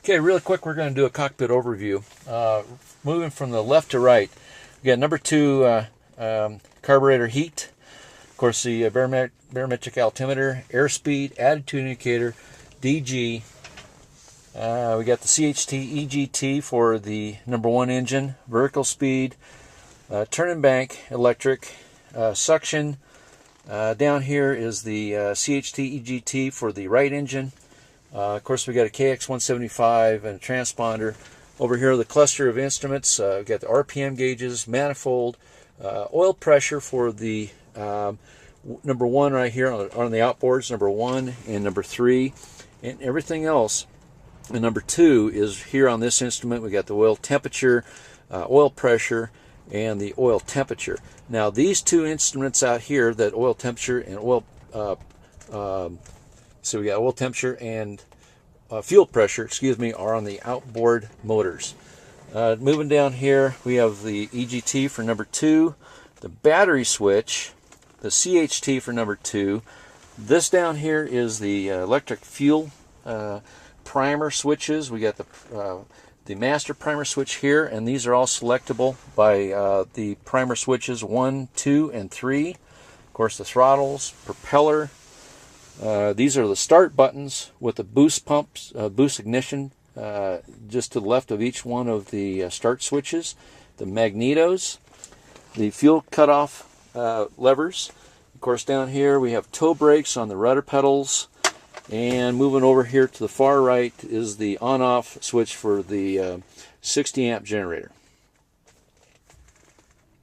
Okay, really quick, we're going to do a cockpit overview. Moving from the left to right, we got number 2 carburetor heat, of course the barometric altimeter, airspeed, attitude indicator, DG. We got the CHT EGT for the number 1 engine, vertical speed, turn and bank, electric, suction. Down here is the CHT EGT for the right engine. Of course, we got a KX175 and a transponder. Over here, the cluster of instruments. We've got the RPM gauges, manifold, oil pressure for the number 1 right here on the outboards, number 1 and number 3, and everything else. And number 2 is here on this instrument. We got the oil temperature, oil pressure, and the oil temperature. Now, these 2 instruments out here, that oil temperature and oil so we got oil temperature and fuel pressure, are on the outboard motors. Moving down here, we have the EGT for number 2, the battery switch, the CHT for number 2. This down here is the electric fuel primer switches. We got the master primer switch here, and these are all selectable by the primer switches 1, 2, and 3. Of course, the throttles, propeller. These are the start buttons with the boost pumps, boost ignition, just to the left of each one of the start switches. The magnetos, the fuel cutoff levers. Of course, down here we have toe brakes on the rudder pedals. And moving over here to the far right is the on-off switch for the 60 amp generator.